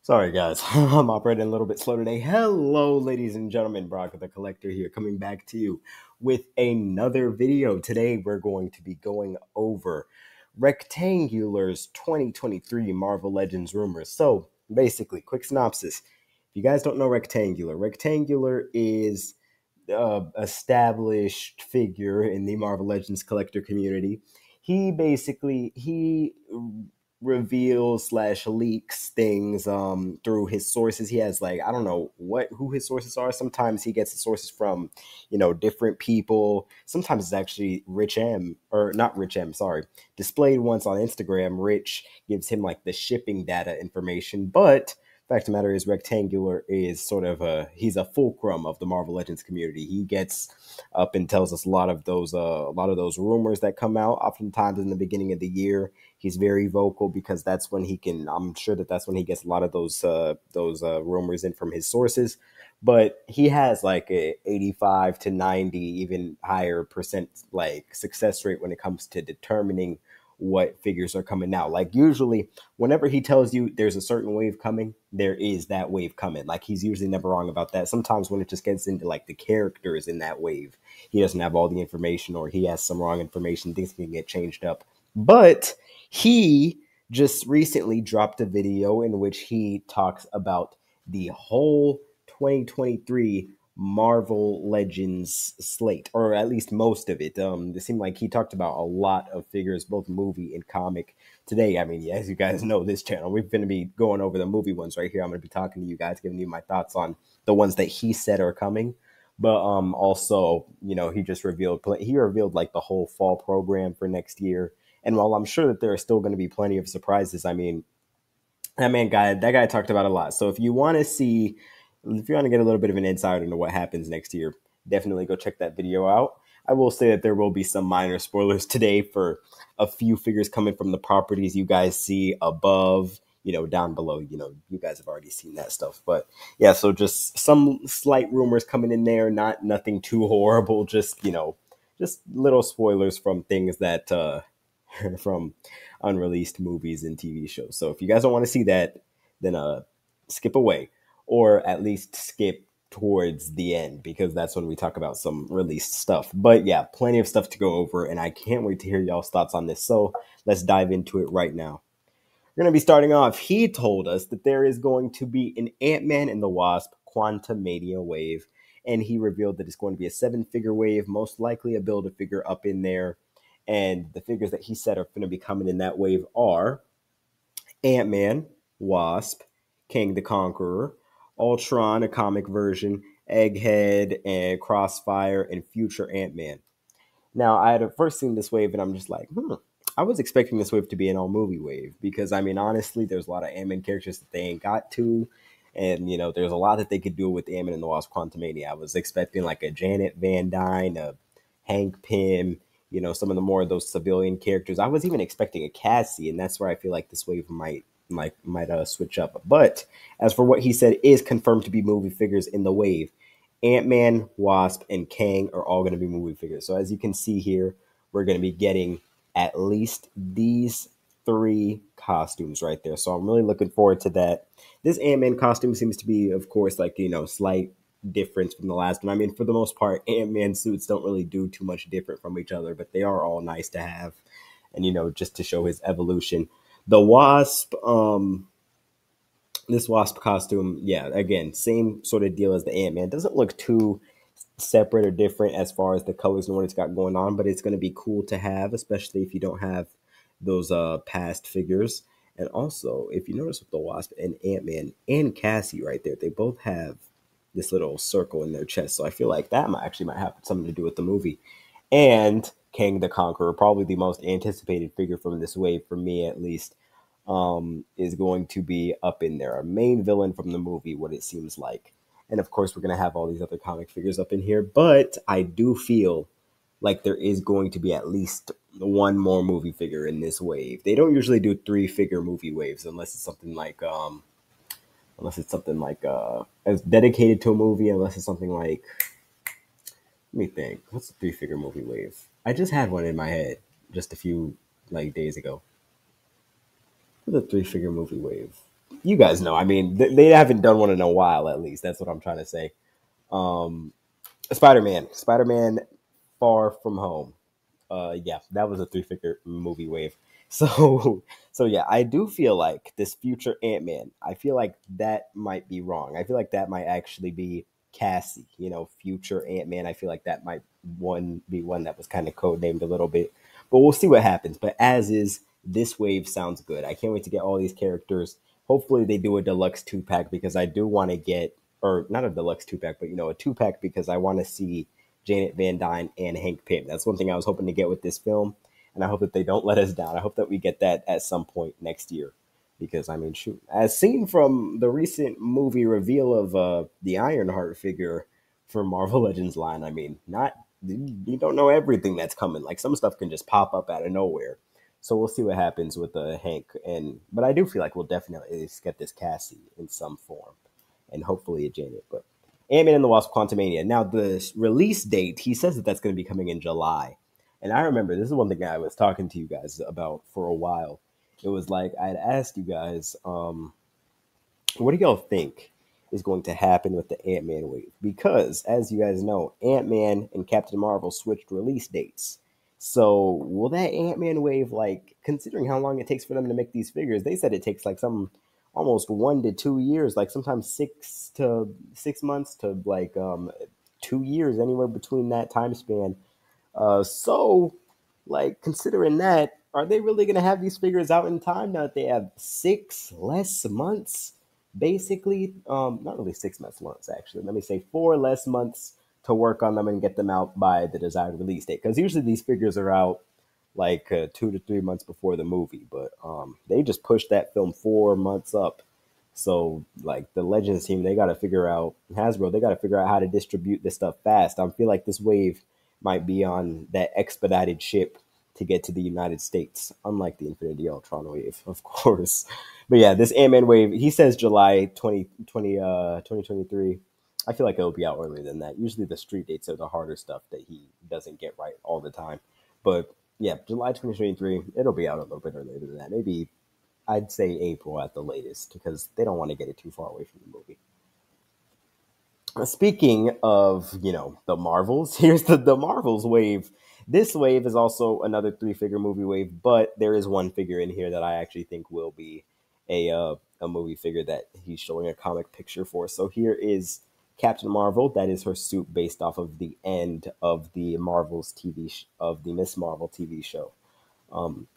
Sorry, guys. I'm operating a little bit slow today. Hello, ladies and gentlemen. Brock the Collector here, coming back to you with another video. Today, we're going to be going over Rectangular's 2023 Marvel Legends rumors. So, basically, quick synopsis. If you guys don't know Rectangular is established figure in the Marvel Legends collector community. He reveals slash leaks things through his sources. He has, like, I don't know who his sources are. Sometimes he gets his sources from different people. Sometimes it's actually Rich M, or not Rich M, sorry, displayed once on Instagram. Rich gives him like the shipping data information, but fact of the matter is Rectangular is sort of he's a fulcrum of the Marvel Legends community. He gets up and tells us a lot of those rumors that come out oftentimes in the beginning of the year. He's very vocal because that's when he can, I'm sure that's when he gets a lot of those rumors in from his sources. But he has like a 85 to 90, even higher percent like success rate when it comes to determining what figures are coming out. Like, usually whenever he tells you there's a certain wave coming, there is that wave coming. Like, he's usually never wrong about that. Sometimes when it just gets into like the characters in that wave, he doesn't have all the information, or he has some wrong information. Things can get changed up. But he just recently dropped a video in which he talks about the whole 2023 Marvel Legends slate, or at least most of it. It seemed like he talked about a lot of figures, both movie and comic. Today, I mean, as you guys know, this channel, we're going to be going over the movie ones right here. I'm going to be talking to you guys, giving you my thoughts on the ones that he said are coming. But also, he just revealed like the whole fall program for next year. And while I'm sure that there are still going to be plenty of surprises, I mean, that guy talked about a lot. So if you want to get a little bit of an insight into what happens next year, definitely go check that video out. I will say that there will be some minor spoilers today for a few figures coming from the properties you guys see above, down below. You guys have already seen that stuff. But yeah, so just some slight rumors coming in there, nothing too horrible, just little spoilers from things that from unreleased movies and TV shows. So if you guys don't want to see that, then skip away, or at least skip towards the end, because that's when we talk about some released stuff. But yeah, plenty of stuff to go over, and I can't wait to hear y'all's thoughts on this. So let's dive into it right now. We're going to be starting off. He told us that there is going to be an Ant-Man and the Wasp Quantumania wave, and he revealed that it's going to be a 7-figure wave, most likely a Build-A-Figure up in there. And the figures that he said are going to be coming in that wave are Ant-Man, Wasp, King the Conqueror, Ultron, a comic version, Egghead, and Crossfire, and future Ant-Man. Now, I had first seen this wave, and I'm just like, I was expecting this wave to be an all-movie wave, because, I mean, honestly, there's a lot of Ant-Man characters that they ain't got to, and, there's a lot that they could do with Ant-Man and the Wasp Quantumania. I was expecting, like, a Janet Van Dyne, a Hank Pym, some of the more of those civilian characters. I was even expecting a Cassie, and that's where I feel like this wave might switch up. But as for what he said is confirmed to be movie figures in the wave, Ant-Man, Wasp, and Kang are all going to be movie figures. So as you can see here, we're going to be getting at least these 3 costumes right there. So I'm really looking forward to that. This Ant-Man costume seems to be, of course, like, slight difference from the last one. I mean, for the most part, Ant-Man suits don't really do too much different from each other, but they are all nice to have, and just to show his evolution. The Wasp, this Wasp costume, yeah, again, same sort of deal as the Ant-Man. Doesn't look too separate or different as far as the colors and what it's got going on, but it's going to be cool to have, especially if you don't have those past figures. And also, if you notice with the Wasp and Ant-Man and Cassie right there, they both have this little circle in their chest. So I feel like that might have something to do with the movie. And Kang the Conqueror, probably the most anticipated figure from this wave, for me at least, is going to be up in there. A main villain from the movie, what it seems like. And of course, we're going to have all these other comic figures up in here. But I do feel like there is going to be at least one more movie figure in this wave. They don't usually do 3-figure movie waves unless it's something like as dedicated to a movie, unless it's something like, let me think, what's a 3-figure movie wave? I just had one in my head just a few days ago. The three figure movie wave. You guys know. I mean, they haven't done one in a while. At least that's what I'm trying to say. Um, Spider Man, Far From Home. Yeah, that was a three figure movie wave. So, so yeah, I do feel like this future Ant Man. I feel like that might be wrong. I feel like that might actually be Cassie. Future Ant Man. I feel like that might one that was kind of codenamed a little bit, but we'll see what happens. But as is, this wave sounds good. I can't wait to get all these characters. Hopefully, they do a deluxe 2-pack because I do want to get, or not a deluxe 2-pack, but a 2-pack because I want to see Janet Van Dyne and Hank Pym. That's one thing I was hoping to get with this film, and I hope that they don't let us down. I hope that we get that at some point next year, because I mean, shoot, as seen from the recent movie reveal of the Ironheart figure for Marvel Legends line, I mean, not you don't know everything that's coming. Like some stuff can just pop up out of nowhere. So we'll see what happens with Hank, but I do feel like we'll definitely at least get this Cassie in some form, and hopefully a Janet. But Ant-Man and the Wasp: Quantumania. Now the release date, he says that that's going to be coming in July, and I remember this is one thing I was talking to you guys about for a while. It was like I'd asked you guys, what do y'all think is going to happen with the Ant-Man wave? Because as you guys know, Ant-Man and Captain Marvel switched release dates. So will that Ant-Man wave, like considering how long it takes for them to make these figures, they said it takes like some almost 1 to 2 years, like sometimes 6 months to like 2 years, anywhere between that time span. So, like, considering that, are they really going to have these figures out in time now that they have 6 less months? Basically, not really 6 months, actually. Let me say 4 less months to work on them and get them out by the desired release date. Because usually these figures are out like 2 to 3 months before the movie, but they just pushed that film 4 months up. So, like the Legends team, they got to figure out Hasbro. They got to figure out how to distribute this stuff fast. I feel like this wave might be on that expedited ship to get to the United States, unlike the Infinity Ultron wave, of course. But yeah, this Ant-Man wave, he says July 2023. I feel like it'll be out earlier than that. Usually the street dates are the harder stuff that he doesn't get right all the time. But yeah, July 2023, it'll be out a little bit earlier than that. Maybe I'd say April at the latest because they don't want to get it too far away from the movie. Speaking of, the Marvels, here's the Marvels wave. This wave is also another three-figure movie wave, but there is one figure in here that I actually think will be a movie figure that he's showing a comic picture for. So here is Captain Marvel. That is her suit based off of the end of the Marvels of the Miss Marvel TV show.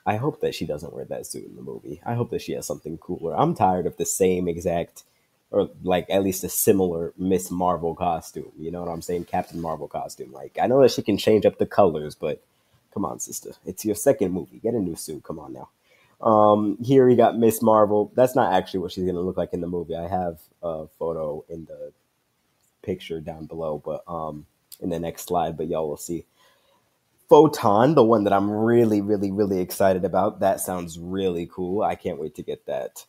I hope that she doesn't wear that suit in the movie. I hope that she has something cooler. I'm tired of the same exact, or like at least a similar Miss Marvel costume. You know what I'm saying? Captain Marvel costume. Like I know that she can change up the colors, but come on, sister. It's your second movie. Get a new suit. Come on now. Here we got Miss Marvel. That's not actually what she's gonna look like in the movie. I have a photo in the picture down below, but in the next slide, but y'all will see. Photon, the one that I'm really, really, really excited about. That sounds really cool. I can't wait to get that.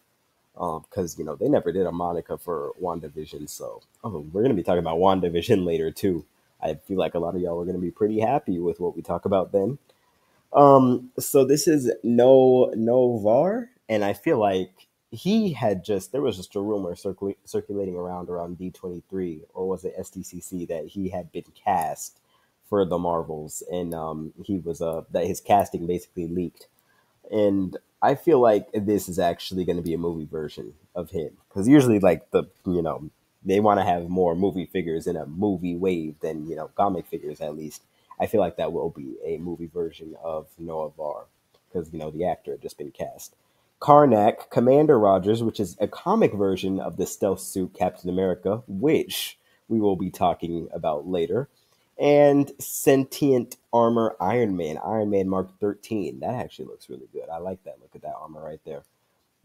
Because they never did a Monica for WandaVision, so we're gonna be talking about WandaVision later too. I feel like a lot of y'all are gonna be pretty happy with what we talk about then. So this is no Var, and I feel like he had just there was just a rumor circulating around D23, or was it SDCC, that he had been cast for the Marvels, and he was that his casting basically leaked, and I feel like this is actually going to be a movie version of him because usually like they want to have more movie figures in a movie wave than comic figures at least. I feel like that will be a movie version of Noah Var because the actor had just been cast. Karnak, Commander Rogers, which is a comic version of the stealth suit Captain America, which we will be talking about later, and Sentient Armor Iron Man Mark 13. That actually looks really good. I like that. Look at that armor right there.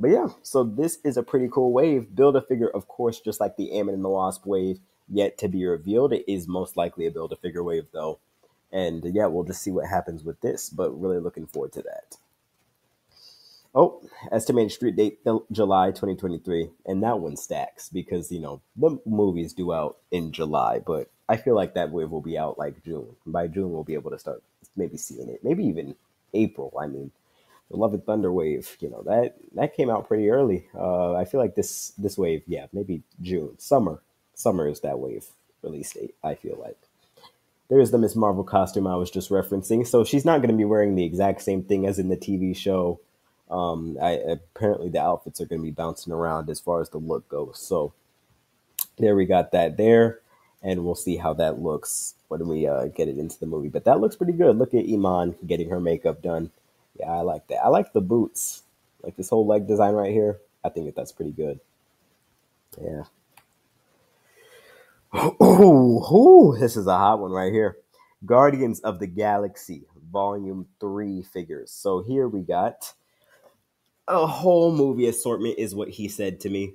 But yeah, so this is a pretty cool wave. Build a figure, of course, just like the Ant-Man and the Wasp wave, yet to be revealed. It is most likely a build a figure wave, though. And yeah, we'll just see what happens with this, but really looking forward to that. Oh, estimated street date July 2023, and that one stacks because the movies due out in July, but I feel like that wave will be out like June. By June, we'll be able to start maybe seeing it, maybe even April. I mean, The Love and Thunder wave, that came out pretty early. I feel like this wave, yeah, maybe June, summer. Summer is that wave release date. I feel like there's the Miss Marvel costume I was just referencing. So she's not going to be wearing the exact same thing as in the TV show. Apparently the outfits are going to be bouncing around as far as the look goes. So there we got that there, and we'll see how that looks when we get it into the movie. But that looks pretty good. Look at Iman getting her makeup done. Yeah, I like that. I like the boots, like this whole leg design right here. I think that's pretty good. Yeah. Ooh, this is a hot one right here. Guardians of the Galaxy Volume 3 figures. So here we got a whole movie assortment, is what he said to me.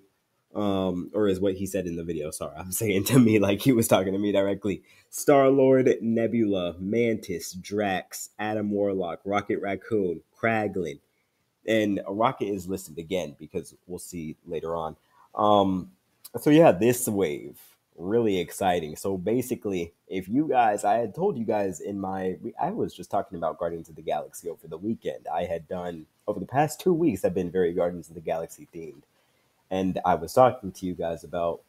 Or is what he said in the video. Sorry, I'm saying to me like he was talking to me directly. Star-Lord, Nebula, Mantis, Drax, Adam Warlock, Rocket Raccoon, Kraglin, and Rocket is listed again because we'll see later on. So yeah, this wave really exciting. So basically, if you guys, I had told you guys I was just talking about Guardians of the Galaxy over the weekend. I had done over the past 2 weeks. I've been very Guardians of the Galaxy themed, and I was talking to you guys about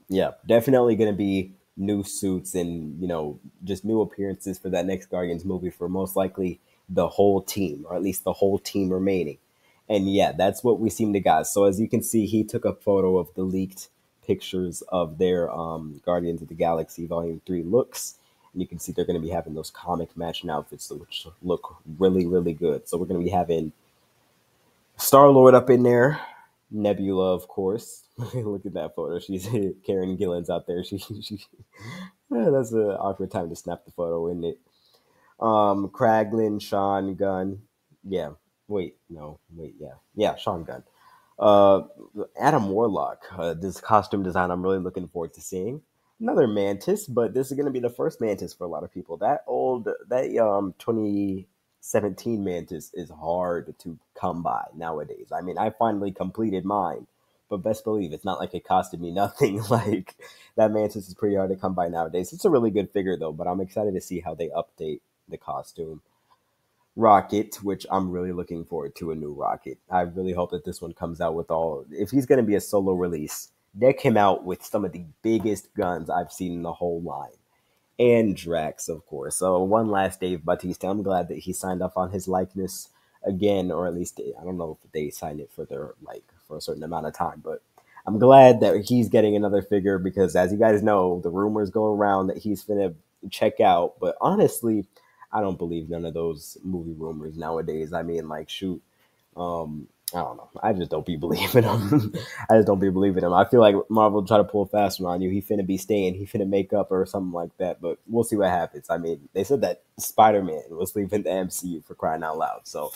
yeah, definitely going to be new suits and just new appearances for that next Guardians movie for most likely the whole team, or at least the whole team remaining. And yeah, that's what we seem to got. So as you can see, he took a photo of the leaked pictures of their Guardians of the Galaxy Volume 3 looks. And you can see they're going to be having those comic matching outfits, which look really, really good. So we're going to be having Star-Lord up in there, Nebula, of course. Look at that photo. She's Karen Gillan's out there. Yeah, that's an awkward time to snap the photo, isn't it? Kraglin, Sean Gunn. Yeah. Yeah, Sean Gunn. Uh, Adam Warlock. This costume design I'm really looking forward to seeing. Another Mantis, but this is going to be the first Mantis for a lot of people. That 2017 Mantis is hard to come by nowadays. I mean, I finally completed mine, but best believe it's not like it costed me nothing. Like that Mantis is pretty hard to come by nowadays. It's a really good figure though, but I'm excited to see how they update the costume. Rocket, which I'm really looking forward to a new Rocket. I really hope that this one comes out with if he's going to be a solo release, deck him out with some of the biggest guns I've seen in the whole line. And Drax, of course. So one last Dave Bautista. I'm glad that he signed up on his likeness again, or at least I don't know if they signed it for for a certain amount of time, but I'm glad that he's getting another figure because as you guys know, the rumors go around that he's gonna check out. But honestly, I don't believe none of those movie rumors nowadays. I mean, like, shoot, I don't know. I just don't be believing him. I just don't be believing him. I feel like Marvel try to pull a fast one on you. He finna be staying. He finna make up or something like that. But we'll see what happens. I mean, they said that Spider-Man was leaving the MCU for crying out loud. So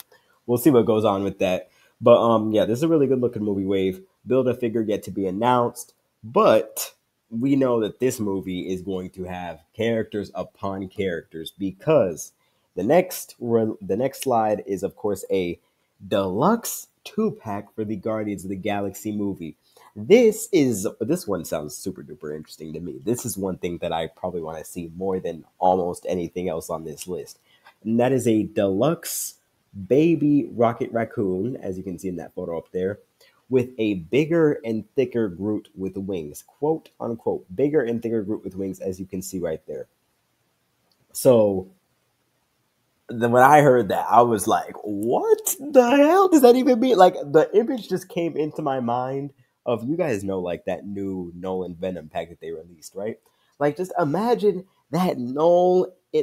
we'll see what goes on with that. But yeah, this is a really good looking movie wave. Build a figure yet to be announced. But we know that this movie is going to have characters upon characters because the next slide is of course a deluxe 2-pack for the Guardians of the Galaxy movie. This one sounds super duper interesting to me. This is one thing that I probably want to see more than almost anything else on this list. And that is a deluxe baby Rocket Raccoon, as you can see in that photo up there, with a bigger and thicker Groot with wings. Quote unquote, bigger and thicker Groot with wings, as you can see right there. So then when I heard that, I was like, what the hell does that even mean? Like, the image just came into my mind of, you guys know, like, that new Nolan Venom pack that they released, right? Like, just imagine that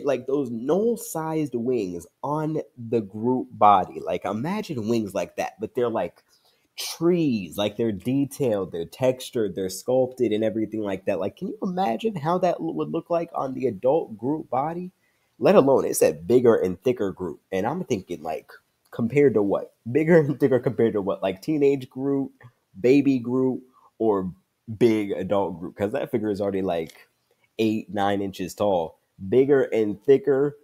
like, those Knoll-sized wings on the Groot body. Like, imagine wings like that, but they're like trees. Like, they're detailed, they're textured, they're sculpted and everything like that. Like, can you imagine how that would look like on the adult Groot body? Let alone it said bigger and thicker Groot. And I'm thinking, like, compared to what? Bigger and thicker compared to what? Like teenage Groot, baby Groot, or big adult Groot? Because that figure is already like 8, 9 inches tall. Bigger and thicker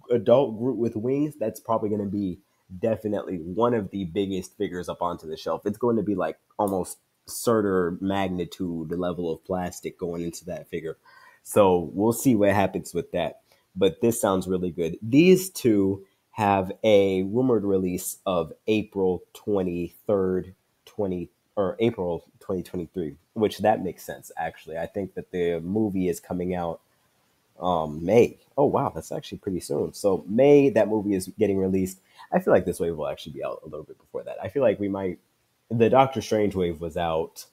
adult Groot with wings, that's probably going to be definitely one of the biggest figures up onto the shelf. It's going to be like almost Surtur magnitude level of plastic going into that figure. So we'll see what happens with that. But this sounds really good. These two have a rumored release of April 23rd, 20 or April 2023, which that makes sense actually. I think that the movie is coming out May. Oh wow, that's actually pretty soon. So May, that movie is getting released. I feel like this wave will actually be out a little bit before that. I feel like we might. The Doctor Strange wave was out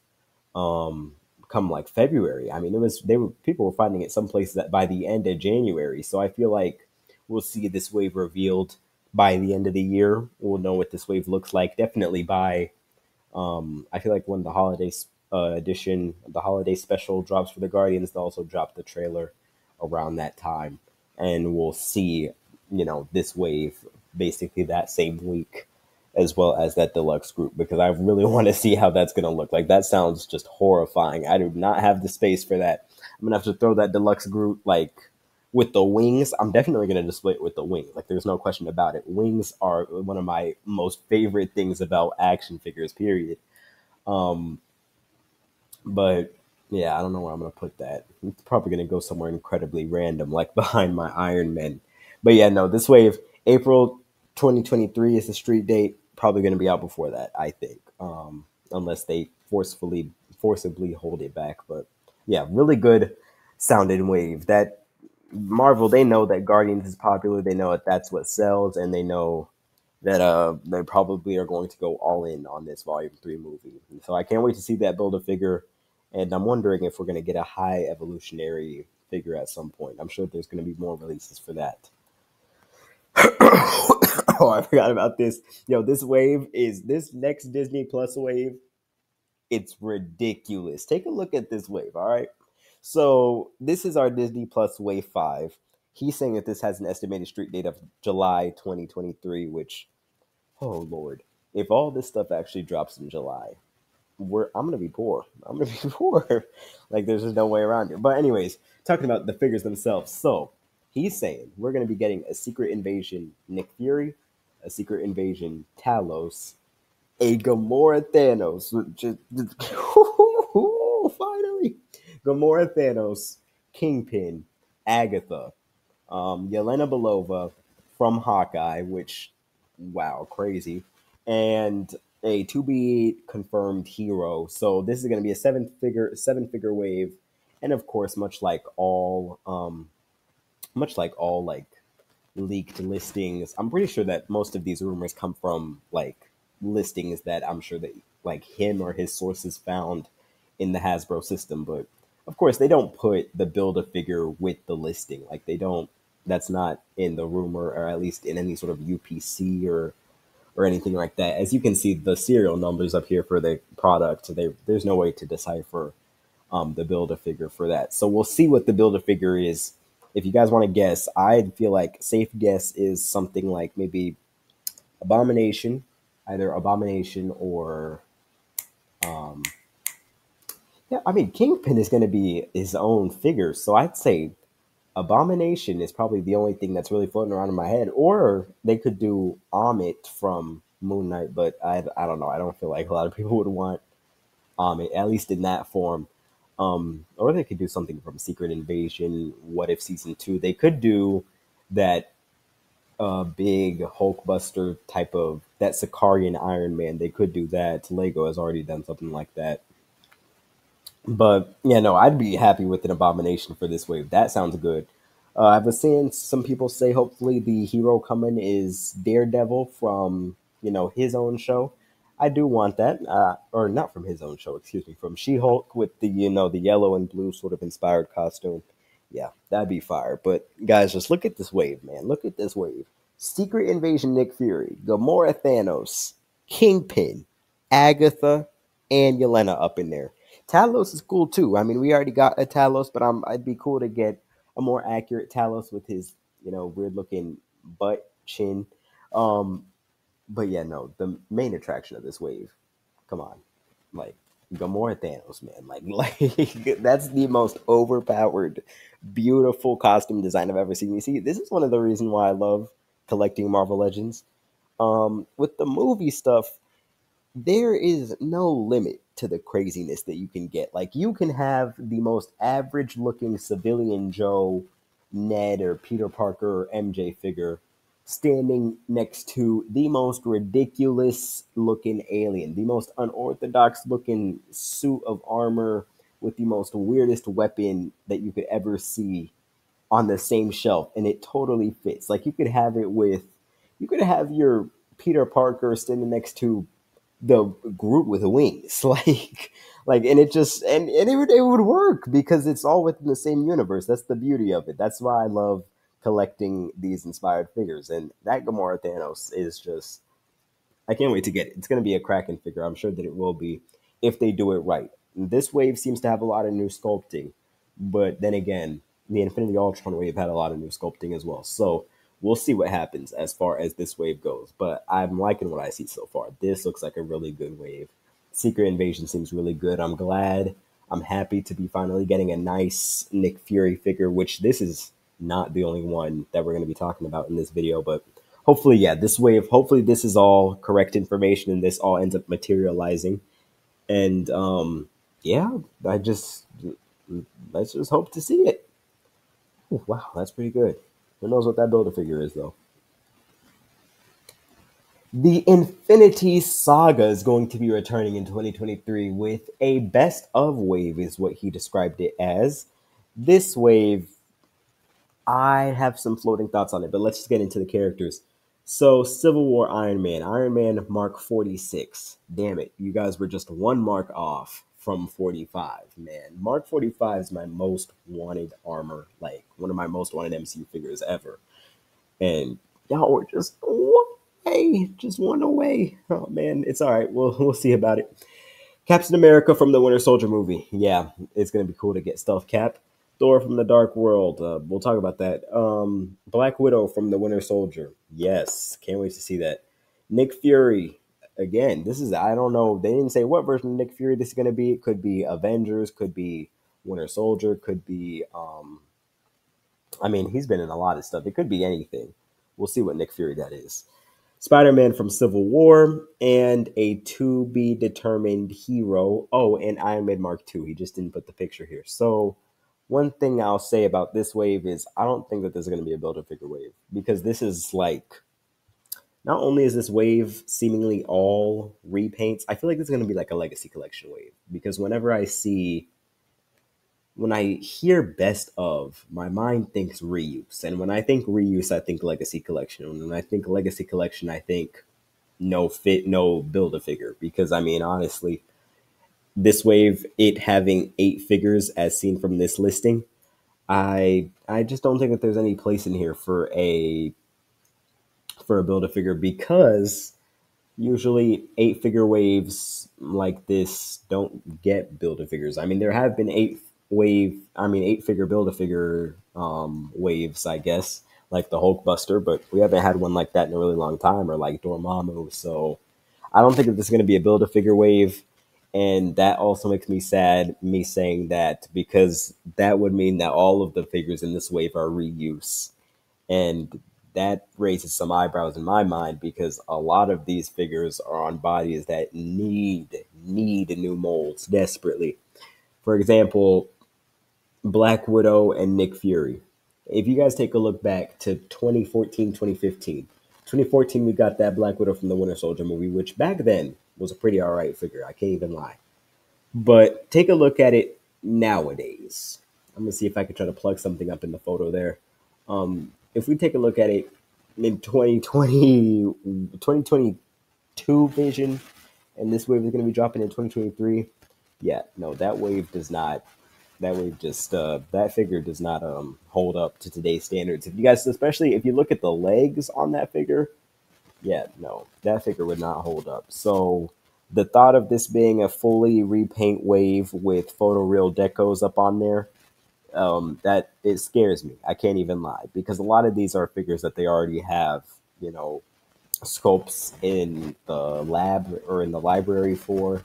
um come like February. I mean, it was they were people were finding it some places that by the end of January. So I feel like we'll see this wave revealed by the end of the year. We'll know what this wave looks like. Definitely by I feel like when the holiday edition, the holiday special drops for the Guardians, they'll also drop the trailer around that time, and we'll see, this wave basically that same week, as well as that deluxe group, because I really want to see how that's going to look. Like that sounds just horrifying. I do not have the space for that. I'm gonna have to throw that deluxe group like with the wings. I'm definitely going to display it with the wings. Like there's no question about it. Wings are one of my most favorite things about action figures. Period. Um, but yeah, I don't know where I'm going to put that. It's probably going to go somewhere incredibly random, like behind my Iron Man. But yeah, no, this wave, April 2023 is the street date. Probably going to be out before that, I think, unless they forcibly hold it back. But yeah, really good sounding wave. That Marvel, they know that Guardians is popular. They know that that's what sells, and they know that they probably are going to go all in on this Volume 3 movie. And so I can't wait to see that build a figure, and I'm wondering if we're going to get a high evolutionary figure at some point. I'm sure there's going to be more releases for that. Oh, I forgot about this. Yo, this next Disney Plus wave. It's ridiculous. Take a look at this wave, all right? So this is our Disney Plus Wave 5. He's saying that this has an estimated street date of July 2023, which, oh Lord, if all this stuff actually drops in July, I'm gonna be poor. I'm gonna be poor. Like there's just no way around it. But anyways, talking about the figures themselves. So he's saying we're gonna be getting a Secret Invasion Nick Fury, a Secret Invasion Talos, a Gamora Thanos. Finally, Gamora Thanos, Kingpin, Agatha, Yelena Belova from Hawkeye, which, wow, crazy, and a to be confirmed hero. So this is going to be a seven figure wave, and of course, much like all like leaked listings. I'm pretty sure that most of these rumors come from like listings that I'm sure that like him or his sources found in the Hasbro system. But of course, they don't put the build a figure with the listing. Like they don't. That's not in the rumor, or at least in any sort of UPC or anything like that. As you can see, the serial numbers up here for the product, there's no way to decipher the build a figure for that. So we'll see what the build a figure is. If you guys want to guess, I'd feel like safe guess is something like maybe Abomination, either Abomination or yeah. I mean, Kingpin is going to be his own figure, so I'd say Abomination is probably the only thing that's really floating around in my head. Or they could do Amit from Moon Knight, but I don't know. I don't feel like a lot of people would want Amit, at least in that form. Or they could do something from Secret Invasion. What if season 2? They could do that big Hulkbuster type of that Sicarian Iron Man. They could do that. Lego has already done something like that. But yeah, no, I'd be happy with an Abomination for this wave. That sounds good. I was seeing some people say hopefully the hero coming is Daredevil from his own show. I do want that, or not from his own show, excuse me, from She-Hulk with the the yellow and blue sort of inspired costume. Yeah, that'd be fire. But guys, just look at this wave, man. Look at this wave. Secret Invasion Nick Fury, Gamora Thanos, Kingpin, Agatha, and Yelena up in there. Talos is cool too. I mean, we already got a Talos, but I'd be cool to get a more accurate Talos with his, weird looking butt chin. Um, but yeah, no, the main attraction of this wave, come on, like Gamora Thanos, man, like that's the most overpowered, beautiful costume design I've ever seen. You see, this is one of the reasons why I love collecting Marvel Legends. With the movie stuff, there is no limit to the craziness that you can get. Like you can have the most average looking civilian Joe, Ned or Peter Parker or MJ figure standing next to the most ridiculous looking alien, the most unorthodox looking suit of armor with the most weirdest weapon that you could ever see on the same shelf, and it totally fits. Like you could have it with, you could have your Peter Parker standing next to the Groot with wings, and it just and it would work because it's all within the same universe. That's the beauty of it. That's why I love collecting these inspired figures, and that Gamora Thanos is just, I can't wait to get it. It's going to be a cracking figure. I'm sure that it will be if they do it right. This wave seems to have a lot of new sculpting, but then again, the Infinity Ultron wave had a lot of new sculpting as well. So we'll see what happens as far as this wave goes. But I'm liking what I see so far. This looks like a really good wave. Secret Invasion seems really good. I'm glad. I'm happy to be finally getting a nice Nick Fury figure, which this is not the only one that we're going to be talking about in this video, but hopefully, yeah, this wave, hopefully this is all correct information and this all ends up materializing. And yeah, I just, let's just hope to see it. Ooh, wow, that's pretty good. Who knows what that Build-A-Figure is, though? The Infinity Saga is going to be returning in 2023 with a best of wave, is what he described it as. This wave, I have some floating thoughts on it, but let's just get into the characters. So, Civil War Iron Man, Iron Man Mark 46. Damn it, you guys were just one mark off from 45, man. Mark 45 is my most wanted armor, like one of my most wanted MCU figures ever. And y'all were just one away, just one away. Oh man, it's all right. We'll see about it. Captain America from the Winter Soldier movie. Yeah, it's gonna be cool to get Stealth Cap. Thor from the Dark World. We'll talk about that. Black Widow from the Winter Soldier. Yes, can't wait to see that. Nick Fury. Again, this is, I don't know. They didn't say what version of Nick Fury this is gonna be. It could be Avengers. Could be Winter Soldier. Could be. I mean, he's been in a lot of stuff. It could be anything. We'll see what Nick Fury that is. Spider-Man from Civil War, and a to be determined hero. Oh, and Iron Man Mark II. He just didn't put the picture here. So, one thing I'll say about this wave is I don't think that there's going to be a Build-A-Figure wave, because this is like, not only is this wave seemingly all repaints, I feel like this is going to be like a Legacy Collection wave, because when I hear best of, my mind thinks reuse. And when I think reuse, I think Legacy Collection. And when I think Legacy Collection, I think no Build-A-Figure. Because I mean, honestly, this wave, it having 8 figures as seen from this listing, I just don't think that there's any place in here for a Build-A-Figure, because usually 8 figure waves like this don't get Build-A-Figures. I mean, there have been 8 figure Build-A-Figure waves, I guess, like the Hulkbuster, but we haven't had one like that in a really long time, or like Dormammu. So I don't think that this is going to be a Build-A-Figure wave. And that also makes me sad, me saying that, because that would mean that all of the figures in this wave are reuse. And that raises some eyebrows in my mind, because a lot of these figures are on bodies that need new molds desperately. For example, Black Widow and Nick Fury. If you guys take a look back to 2014, 2015, 2014, we got that Black Widow from the Winter Soldier movie, which back then was a pretty alright figure. I can't even lie. But take a look at it nowadays. I'm going to see if I can try to plug something up in the photo there. If we take a look at it in 2022 vision, and this wave is going to be dropping in 2023, yeah, no, that wave does not. That wave just that figure does not hold up to today's standards. If you guys, especially if you look at the legs on that figure, yeah, no, that figure would not hold up. So the thought of this being a fully repaint wave with photoreal decos up on there, that it scares me. I can't even lie, because a lot of these are figures that they already have, sculpts in the lab or in the library for,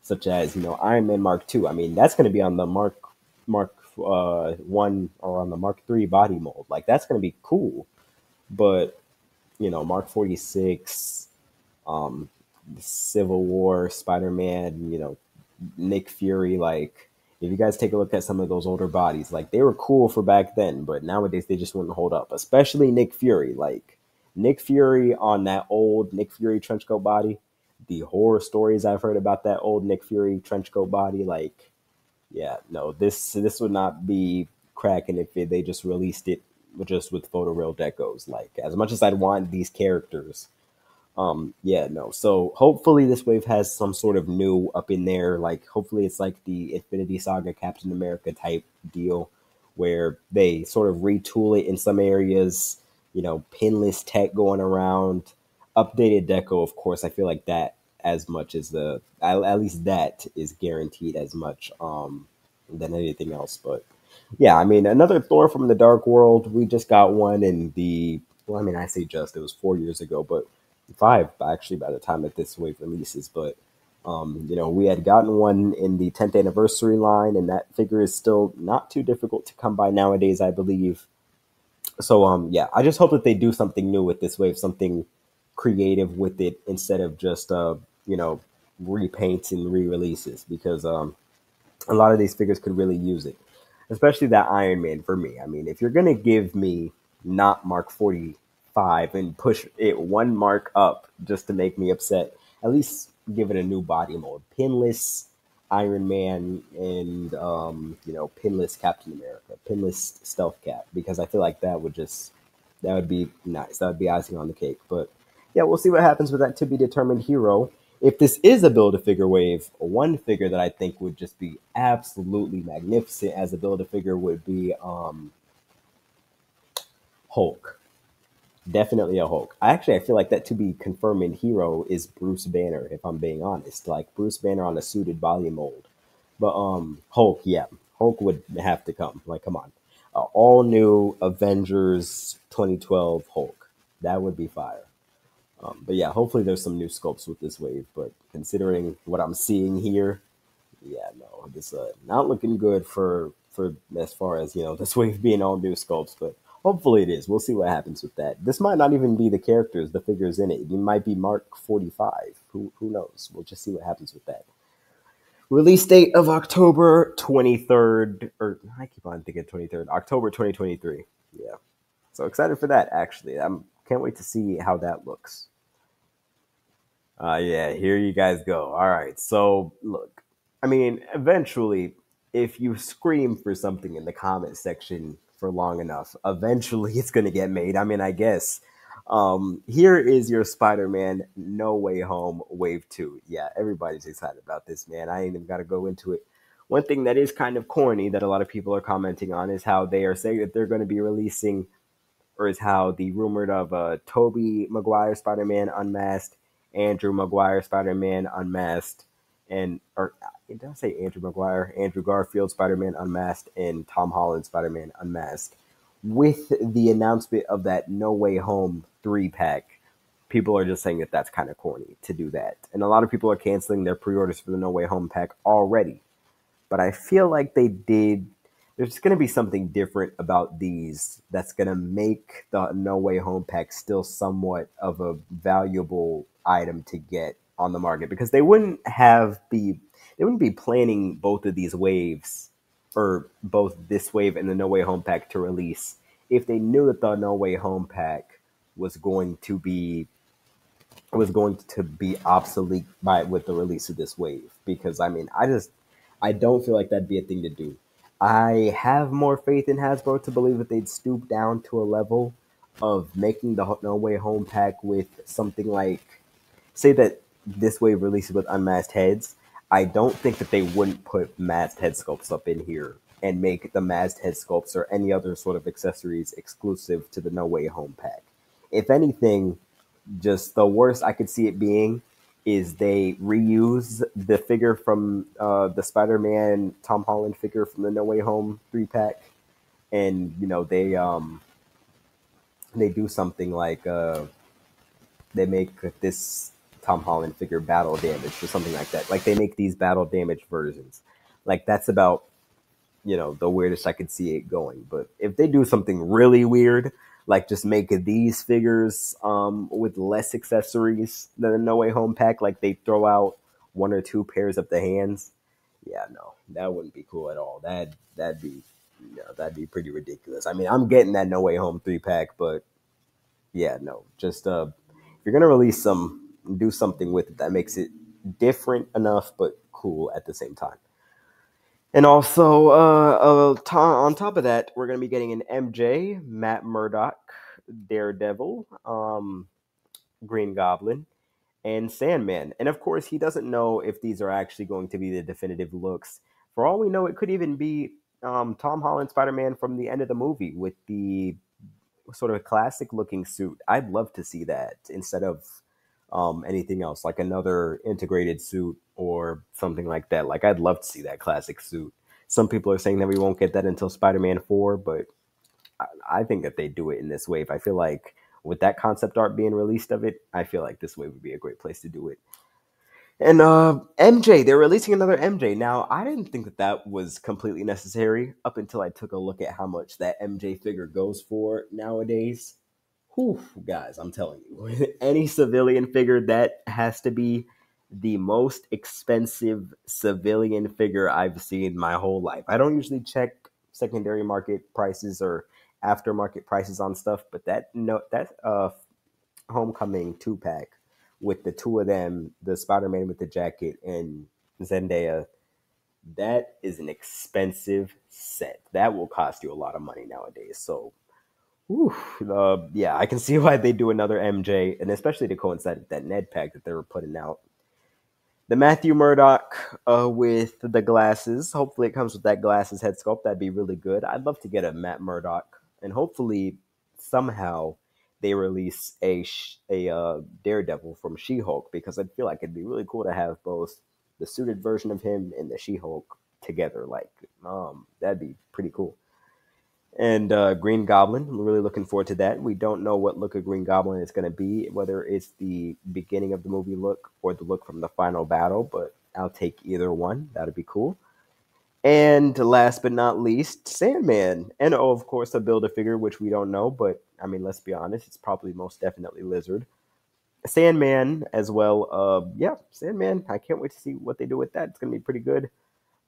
such as Iron Man Mark II. I mean, that's going to be on the Mark 1 or on the Mark III body mold. Like, that's going to be cool. But Mark 46, Civil War, Spider-Man, Nick Fury, like, if you guys take a look at some of those older bodies, like, they were cool for back then, but nowadays they just wouldn't hold up, especially Nick Fury. Like, Nick Fury on that old Nick Fury trenchcoat body, the horror stories I've heard about that old Nick Fury trenchcoat body, like, yeah, no, this would not be cracking if they just released it just with photoreal decos. Like, as much as I'd want these characters, yeah, no. So hopefully this wave has some sort of new up in there. Like, hopefully it's like the Infinity Saga Captain America type deal where they sort of retool it in some areas, pinless tech going around, updated deco, of course. I feel like that as much as at least that is guaranteed as much than anything else. But yeah, I mean, another Thor from the Dark World. We just got one in the, well, I mean, I say just, it was 4 years ago, but five actually by the time that this wave releases. But we had gotten one in the 10th anniversary line, and that figure is still not too difficult to come by nowadays, I believe. So yeah, I just hope that they do something new with this wave, something creative with it instead of just you know repaints and re-releases, because a lot of these figures could really use it, especially that Iron Man for me. I mean, if you're gonna give me not Mark 45 and push it one mark up just to make me upset, at least give it a new body mold, pinless Iron Man, and pinless Captain America, pinless Stealth Cap, because I feel like that would be nice. That would be icing on the cake. But yeah, we'll see what happens with that to be determined hero. If this is a build a figure wave, one figure that I think would just be absolutely magnificent as a build a figure would be Hulk. Definitely a Hulk. I feel like that to be confirmed hero is Bruce Banner, if I'm being honest. Like Bruce Banner on a suited body mold. But Hulk, yeah. Hulk would have to come. Like, come on. All new Avengers 2012 Hulk. That would be fire. But yeah, hopefully there's some new sculpts with this wave. But considering what I'm seeing here, yeah, no, this not looking good for as far as this wave being all new sculpts. But hopefully it is. We'll see what happens with that. This might not even be the characters, the figures in it. It might be Mark 45. Who knows? We'll just see what happens with that. Release date of October 23rd, or I keep on thinking 23rd, October 2023. Yeah, so excited for that. Actually, I'm can't wait to see how that looks. Yeah, here you guys go. All right. So, look, I mean, eventually, if you scream for something in the comment section for long enough, eventually it's going to get made. I mean, I guess. Here is your Spider Man No Way Home Wave 2. Yeah, everybody's excited about this, man. I ain't even got to go into it. One thing that is kind of corny that a lot of people are commenting on is how they are saying that they're going to be releasing, or is how the rumored of Toby Maguire Spider Man Unmasked, Andrew Maguire Spider Man Unmasked, and or did I say Andrew Maguire, Andrew Garfield Spider Man Unmasked, and Tom Holland Spider Man Unmasked. With the announcement of that No Way Home 3-pack, people are just saying that that's kind of corny to do that, and a lot of people are canceling their pre-orders for the No Way Home pack already. But I feel like they did. There's going to be something different about these that's going to make the No Way Home pack still somewhat of a valuable item to get on the market, because they wouldn't be planning both of these waves, or both this wave and the No Way Home pack to release, if they knew that the No Way Home pack was going to be obsolete by with the release of this wave. Because I mean, I don't feel like that'd be a thing to do. I have more faith in Hasbro to believe that they'd stoop down to a level of making the No Way Home pack with something like, say that this wave releases with unmasked heads. I don't think that they wouldn't put masked head sculpts up in here and make the masked head sculpts or any other sort of accessories exclusive to the No Way Home pack. If anything, just the worst I could see it being is they reuse the figure from the Spider-Man Tom Holland figure from the No Way Home 3-pack, and they do something like they make this Tom Holland figure battle damaged or something like that. Like they make these battle damaged versions. Like that's about the weirdest I could see it going. But if they do something really weird, like just make these figures with less accessories than a No Way Home pack, like they throw out one or two pairs of the hands, yeah, no, that wouldn't be cool at all. That'd be that'd be pretty ridiculous. I mean, I'm getting that No Way Home 3-pack, but Yeah, no, just if you're gonna release some, do something with it that makes it different enough but cool at the same time. And also, on top of that, we're gonna be getting an MJ, Matt Murdock, Daredevil, Green Goblin, and Sandman. And of course, he doesn't know if these are actually going to be the definitive looks. For all we know, it could even be Tom Holland Spider Man from the end of the movie with the sort of a classic looking suit. I'd love to see that instead of anything else, like another integrated suit or something like that. Like, I'd love to see that classic suit. Some people are saying that we won't get that until Spider Man 4, but I think that they do it in this wave. I feel like with that concept art being released of it, I feel like this wave would be a great place to do it. And MJ, they're releasing another MJ. Now, I didn't think that that was completely necessary up until I took a look at how much that MJ figure goes for nowadays. Whew, guys, I'm telling you, any civilian figure, that has to be the most expensive civilian figure I've seen my whole life. I don't usually check secondary market prices or aftermarket prices on stuff, but that Homecoming 2 pack with the two of them, the Spider-Man with the jacket and Zendaya, that is an expensive set. That will cost you a lot of money nowadays. So, whew, yeah, I can see why they do another MJ, and especially to coincide with that Ned pack that they were putting out. The Matthew Murdock with the glasses. Hopefully, it comes with that glasses head sculpt. That'd be really good. I'd love to get a Matt Murdock, and hopefully, somehow, they release a Daredevil from She-Hulk because I feel like it'd be really cool to have both the suited version of him and the She-Hulk together. Like, that'd be pretty cool. And Green Goblin, I'm really looking forward to that. We don't know what look of Green Goblin is going to be, whether it's the beginning of the movie look or the look from the final battle, but I'll take either one. That'd be cool. And last but not least, Sandman. And oh, of course, a Build a figure, which we don't know, but I mean, let's be honest, it's probably most definitely Lizard. Sandman as well. Yeah, Sandman. I can't wait to see what they do with that. It's going to be pretty good.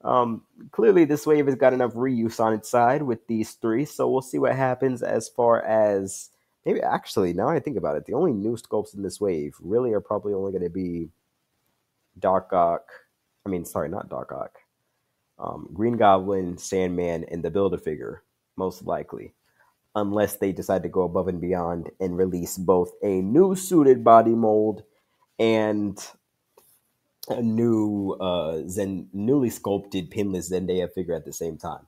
Um, Clearly, this wave has got enough reuse on its side with these three, so we'll see what happens as far as maybe actually. Now I think about it, the only new sculpts in this wave really are probably only going to be Dark Ock. I mean, sorry, not Dark Ock. Green Goblin, Sandman, and the Build a Figure, most likely, unless they decide to go above and beyond and release both a new suited body mold and a newly sculpted pinless Zendaya figure at the same time.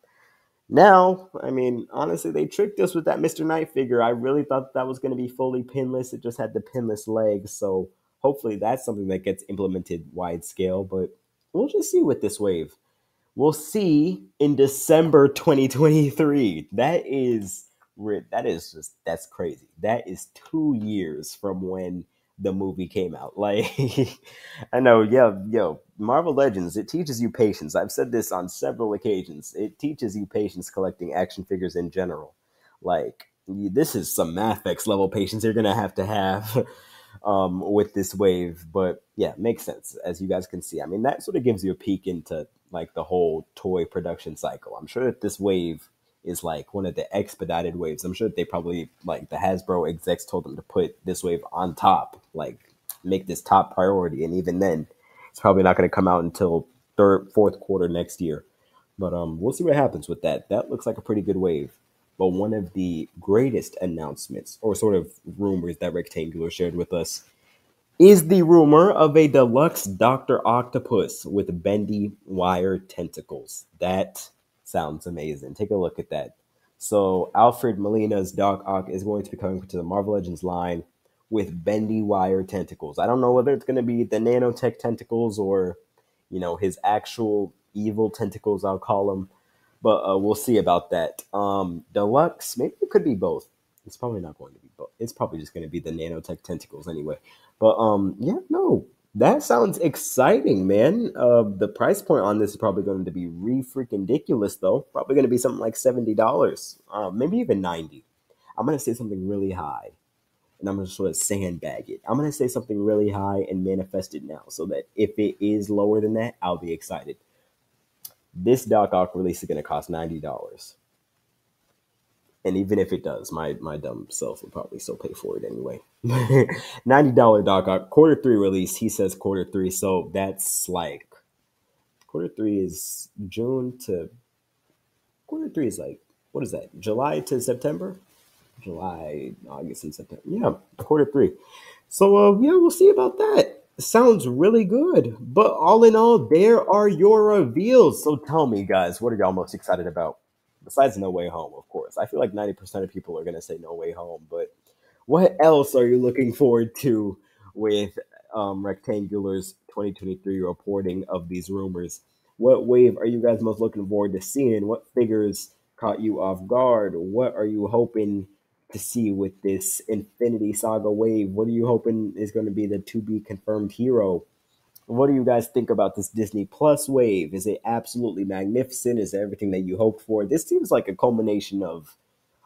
Now, I mean, honestly, they tricked us with that Mr. Knight figure. I really thought that was going to be fully pinless. It just had the pinless legs. So hopefully that's something that gets implemented wide scale. But we'll just see with this wave. We'll see in December 2023. That's crazy. That is 2 years from when the movie came out. Like, I know, yeah, yo, Marvel Legends, it teaches you patience. I've said this on several occasions. It teaches you patience collecting action figures in general. Like, this is some Mathx level patience you're gonna have with this wave. But yeah, makes sense as you guys can see. I mean, that sort of gives you a peek into like the whole toy production cycle. I'm sure that this wave is like one of the expedited waves. I'm sure that they probably like the Hasbro execs told them to put this wave on top, like make this top priority. And even then, it's probably not going to come out until fourth quarter next year. But we'll see what happens with that. That looks like a pretty good wave. But one of the greatest announcements or sort of rumors that Rectangular shared with us is the rumor of a deluxe Dr. Octopus with bendy wire tentacles. That sounds amazing. Take a look at that. So Alfred Molina's Doc Ock is going to be coming to the Marvel Legends line with bendy wire tentacles. I don't know whether it's going to be the nanotech tentacles or, his actual evil tentacles, I'll call them. But we'll see about that. Deluxe, maybe it could be both. It's probably not going to be both. It's probably just going to be the nanotech tentacles anyway. But yeah, no, that sounds exciting, man. The price point on this is probably going to be freaking ridiculous, though. Probably going to be something like $70, maybe even 90. I'm going to say something really high, and I'm going to sort of sandbag it. I'm going to say something really high and manifest it now, so that if it is lower than that, I'll be excited. This Doc Ock release is going to cost $90. And even if it does, my dumb self would probably still pay for it anyway. $90 Doc Ock quarter three release. He says quarter three, so that's like quarter three is June to quarter three is like what is that? July to September? July, August, and September. Yeah, quarter three. So yeah, we'll see about that. Sounds really good. But all in all, there are your reveals. So tell me, guys, what are y'all most excited about? Besides No Way Home, of course. I feel like 90% of people are gonna say No Way Home, but what else are you looking forward to with Rectangular's 2023 reporting of these rumors? What wave are you guys most looking forward to seeing? What figures caught you off guard? What are you hoping to see with this Infinity Saga wave? What are you hoping is going to be the to be confirmed hero? What do you guys think about this Disney Plus wave? Is it absolutely magnificent? Is it everything that you hoped for? This seems like a culmination of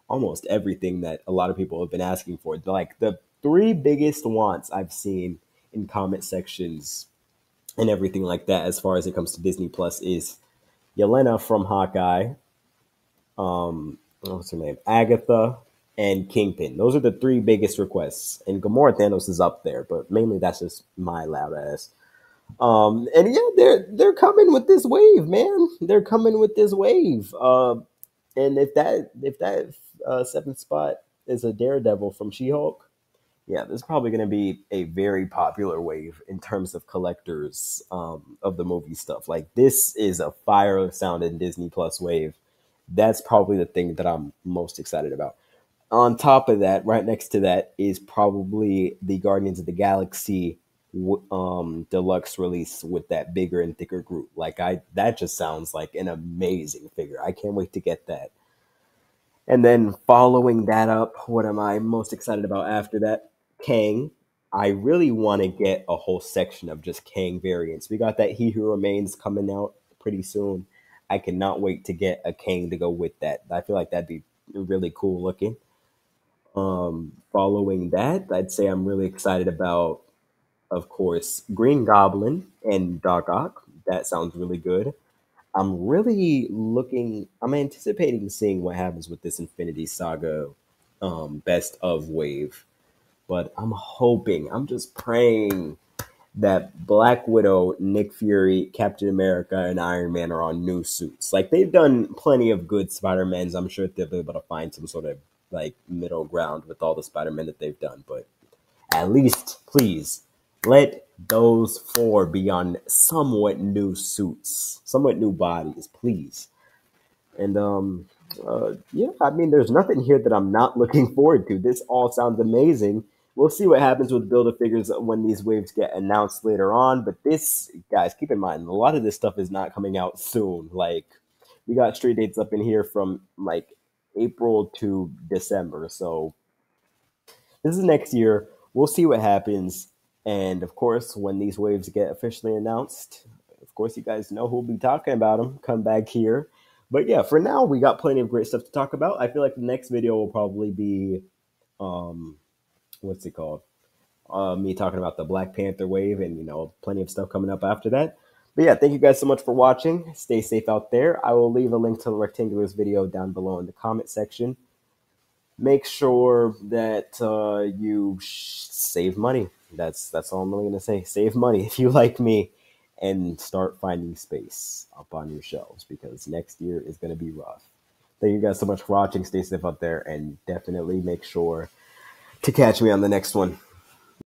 almost everything that a lot of people have been asking for. Like the three biggest wants I've seen in comment sections and everything like that, as far as it comes to Disney Plus, is Yelena from Hawkeye, what's her name, Agatha, and Kingpin. Those are the three biggest requests, and Gamora Thanos is up there, but mainly that's just my loud ass. And yeah, they're coming with this wave, man. They're coming with this wave. And if that seventh spot is a Daredevil from She-Hulk, yeah, this is probably going to be a very popular wave in terms of collectors of the movie stuff. Like this is a fire sounding Disney Plus wave. That's probably the thing that I'm most excited about. On top of that, right next to that is probably the Guardians of the Galaxy deluxe release with that bigger and thicker group. Like I, that just sounds like an amazing figure. I can't wait to get that. And then following that up, what am I most excited about after that? Kang. I really want to get a whole section of just Kang variants. We got that He Who Remains coming out pretty soon. I cannot wait to get a Kang to go with that. I feel like that'd be really cool looking. Following that, I'd say I'm really excited about, of course, Green Goblin and Doc Ock. That sounds really good. I'm really looking. I'm anticipating seeing what happens with this Infinity Saga best of wave. But I'm hoping, I'm just praying that Black Widow, Nick Fury, Captain America, and Iron Man are on new suits. Like they've done plenty of good Spider Mans. I'm sure they'll be able to find some sort of like middle ground with all the Spider Man that they've done. But at least, please, let those four be on somewhat new suits, somewhat new bodies, please. And yeah, I mean, there's nothing here that I'm not looking forward to. This all sounds amazing. We'll see what happens with Build a Figures when these waves get announced later on. But this, guys, keep in mind, a lot of this stuff is not coming out soon. Like, we got street dates up in here from like April to December. So this is next year. We'll see what happens. And of course, when these waves get officially announced, of course, you guys know who'll be talking about them. Come back here. But yeah, for now, we got plenty of great stuff to talk about. I feel like the next video will probably be, um, what's it called? Me talking about the Black Panther wave and, plenty of stuff coming up after that. But yeah, thank you guys so much for watching. Stay safe out there. I will leave a link to the Rectangular's video down below in the comment section. Make sure that you save money. That's all I'm really gonna say. Save money if you like me, and start finding space up on your shelves because next year is gonna be rough. Thank you guys so much for watching. Stay safe out there, and definitely make sure to catch me on the next one.